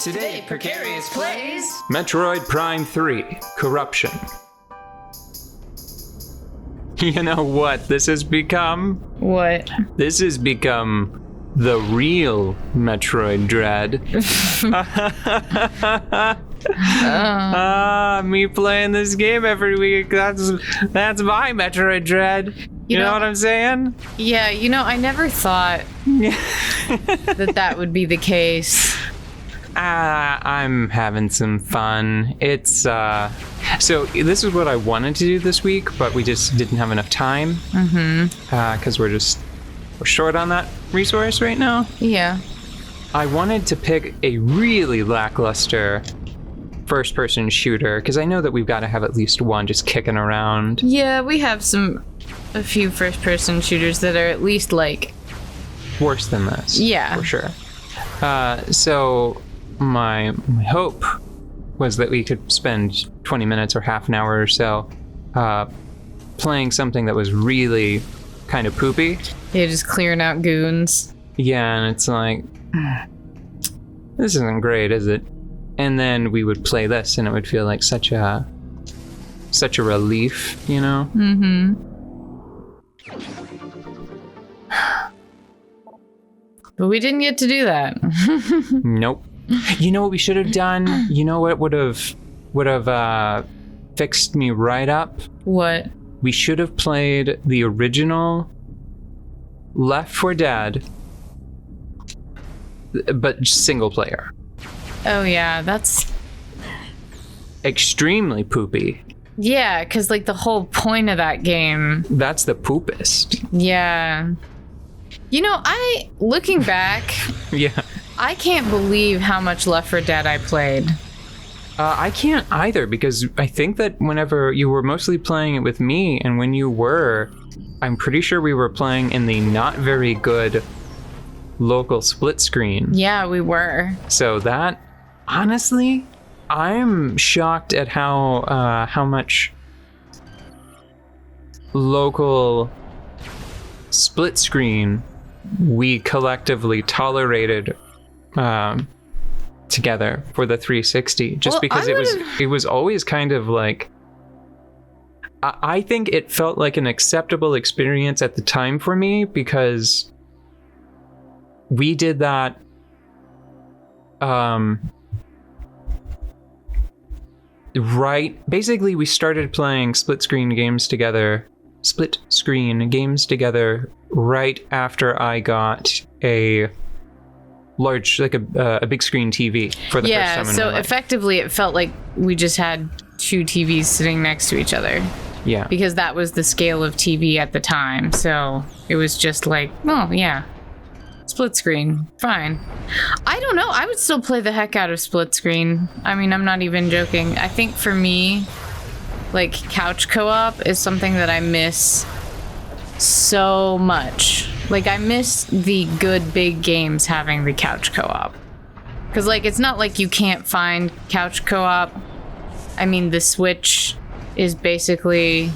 Today, Precarious plays Metroid Prime 3, Corruption. You know what this has become? What? This has become the real Metroid Dread. Me playing this game every week. That's my Metroid Dread. You know what I'm saying? Yeah, I never thought that would be the case. I'm having some fun. It's, so this is what I wanted to do this week, but we just didn't have enough time. Because we're short on that resource right now. Yeah. I wanted to pick a really lackluster first-person shooter, because I know that we've got to have at least one just kicking around. Yeah, we have a few first-person shooters that are at least, worse than this. Yeah. For sure. So my hope was that we could spend 20 minutes or half an hour or so playing something that was really kind of poopy. Yeah, just clearing out goons. Yeah, and it's like, this isn't great, is it? And then we would play this, and it would feel like such a relief, you know? Mm-hmm. But we didn't get to do that. Nope. You know what we should have done? You know what would have fixed me right up? What? We should have played the original Left 4 Dead, but single player. Oh yeah, that's extremely poopy. Yeah, because the whole point of that game. That's the poopest. Yeah. Looking back, yeah, I can't believe how much Left 4 Dead I played. I can't either, because I think that whenever you were mostly playing it with me, and when you were, I'm pretty sure we were playing in the not very good local split screen. Yeah, we were. So that, honestly, I'm shocked at how much local split screen we collectively tolerated together for the 360, just because it was always kind of like, I think it felt like an acceptable experience at the time for me, because we did that basically we started playing split screen games together right after I got a large, a big screen TV for the first time in my life. Yeah, so effectively it felt like we just had two TVs sitting next to each other. Yeah. Because that was the scale of TV at the time. So it was just like, oh yeah, split screen, fine. I don't know, I would still play the heck out of split screen. I mean, I'm not even joking. I think for me, couch co-op is something that I miss so much. I miss the good big games having the couch co-op. Because, it's not like you can't find couch co-op. I mean, the Switch is basically...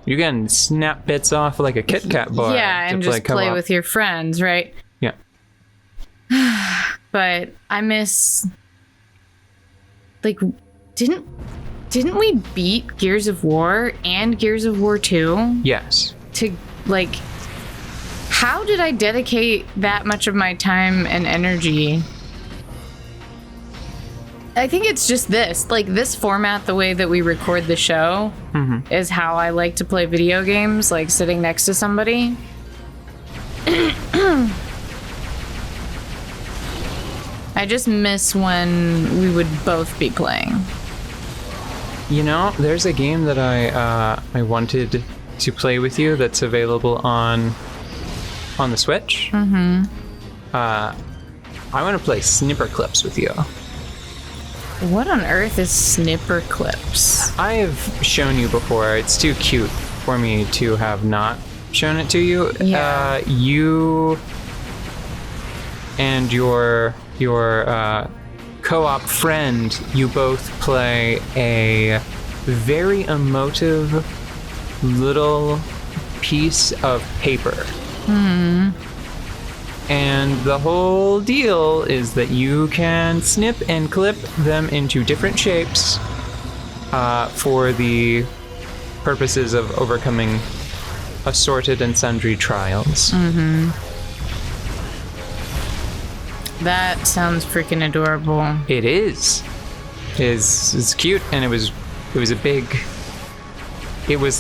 You can snap bits off like a Kit Kat bar. Yeah, and just play with your friends, right? Yeah. But I miss... Didn't we beat Gears of War and Gears of War 2? Yes. How did I dedicate that much of my time and energy? I think it's just this. This format, the way that we record the show, is how I like to play video games, sitting next to somebody. I just miss when we would both be playing. There's a game that I wanted to play with you that's available on the Switch. I want to play Snipper Clips with you. What on earth is Snipper Clips? I have shown you before. It's too cute for me to have not shown it to you. Yeah. You and your co-op friend, you both play a very emotive little piece of paper. And the whole deal is that you can snip and clip them into different shapes for the purposes of overcoming assorted and sundry trials. Mm-hmm. That sounds freaking adorable. It is. It's cute, and it was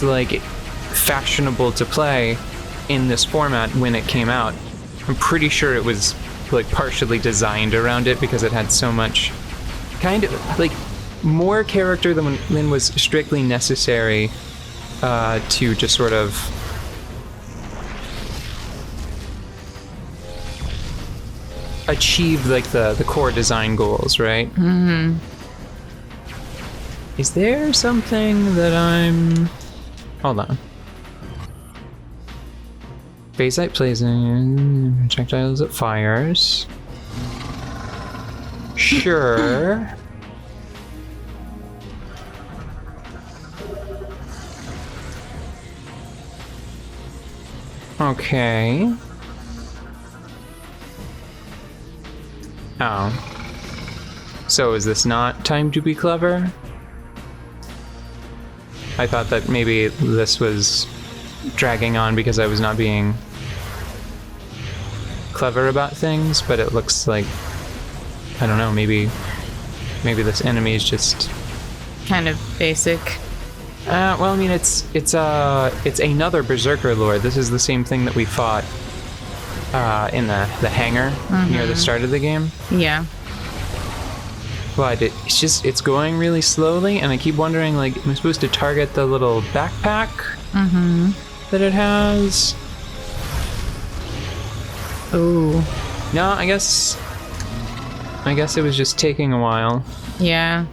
like fashionable to play in this format when it came out. I'm pretty sure it was like partially designed around it because it had so much kind of like more character than was strictly necessary to just sort of achieve like the core design goals, right? Mm-hmm. Is there something that I'm... Hold on. Phasite plays in projectiles it fires. Sure. Okay. Oh. So is this not time to be clever? I thought that maybe this was dragging on because I was not being clever about things, but it looks like, I don't know, maybe this enemy is just kind of basic. Well, I mean, it's another Berserker Lord. This is the same thing that we fought in the hangar near the start of the game. Yeah. But it's going really slowly, and I keep wondering, like, am I supposed to target the little backpack that it has? Ooh. No, I guess it was just taking a while. Yeah.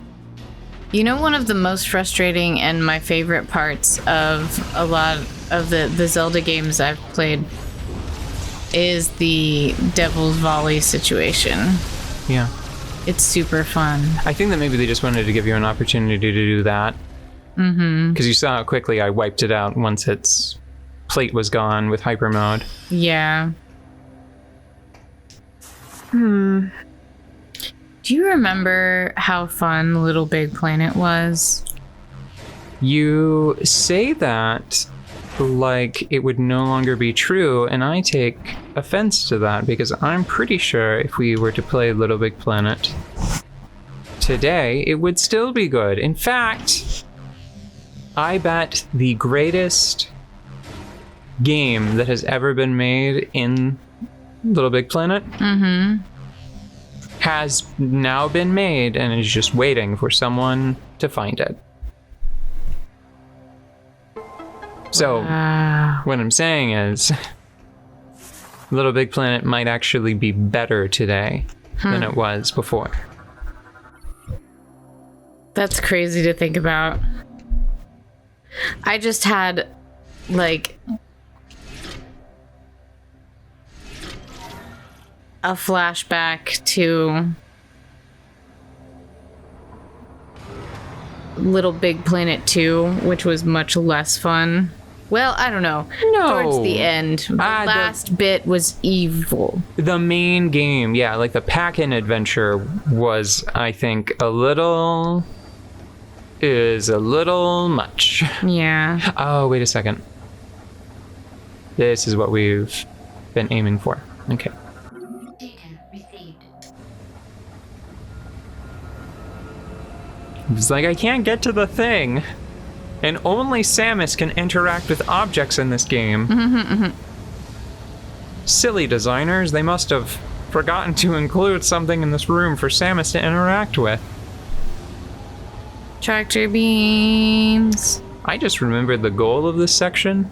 You know, one of the most frustrating and my favorite parts of a lot of the Zelda games I've played is the Devil's Volley situation. Yeah. It's super fun. I think that maybe they just wanted to give you an opportunity to do that. Mm-hmm. Because you saw how quickly I wiped it out once its plate was gone with hyper mode. Yeah. Do you remember how fun Little Big Planet was? You say that like it would no longer be true, and I take offense to that because I'm pretty sure if we were to play Little Big Planet today, it would still be good. In fact, I bet the greatest game that has ever been made in Little Big Planet has now been made and is just waiting for someone to find it. So, what I'm saying is, Little Big Planet might actually be better today than it was before. That's crazy to think about. I just had, like, a flashback to Little Big Planet 2, which was much less fun. Well, I don't know. No. Towards the end, the last bit was evil. The main game, yeah, like the pack-in adventure was, I think, a little much. Yeah. Oh, wait a second. This is what we've been aiming for. Okay. Data received. It's like, I can't get to the thing. And only Samus can interact with objects in this game. Silly designers, they must have forgotten to include something in this room for Samus to interact with. Tractor beams. I just remembered the goal of this section.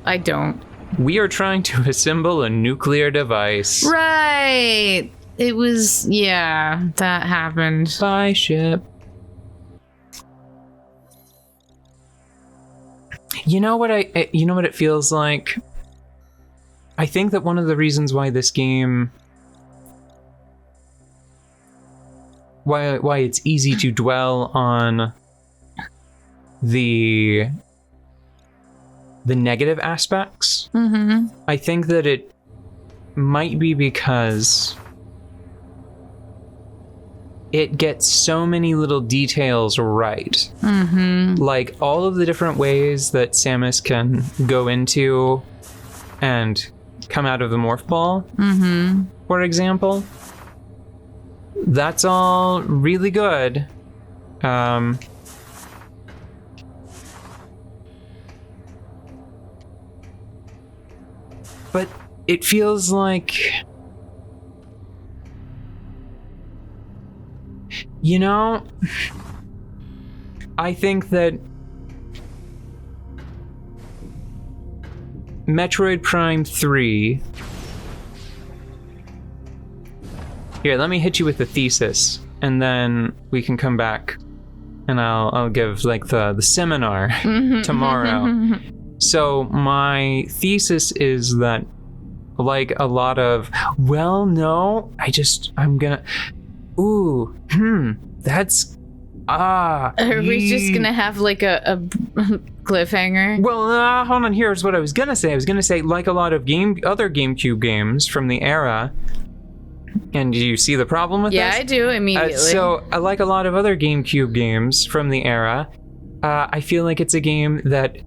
I don't. We are trying to assemble a nuclear device. Right. It was, yeah, that happened. Spy ship. You know what it feels like? I think that one of the reasons why this game, why it's easy to dwell on the negative aspects. I think that might be because it gets so many little details right. Like all of the different ways that Samus can go into and come out of the morph ball, for example. That's all really good. But it feels like, you know, I think that Metroid Prime 3... Here, let me hit you with the thesis, and then we can come back, and I'll give, like, the seminar tomorrow. So my thesis is that, like a lot of, well, no, I'm gonna, that's, Are we just gonna have like a cliffhanger? Well, hold on, here's what I was gonna say. I was gonna say, like a lot of other GameCube games from the era, and do you see the problem with this? Yeah, I do, immediately. So, like a lot of other GameCube games from the era, I feel like it's a game that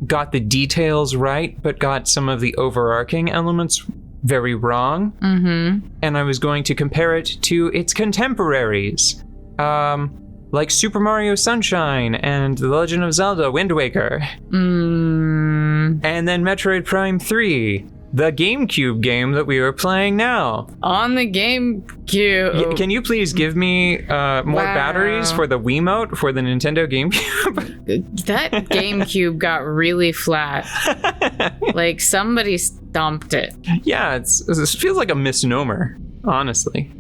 got the details right, but got some of the overarching elements very wrong. And I was going to compare it to its contemporaries, like Super Mario Sunshine and The Legend of Zelda Wind Waker. And then Metroid Prime 3, the GameCube game that we were playing now. On the GameCube. Can you please give me more batteries for the Wiimote for the Nintendo GameCube? That GameCube got really flat. Like somebody stomped it. Yeah, it feels like a misnomer, honestly.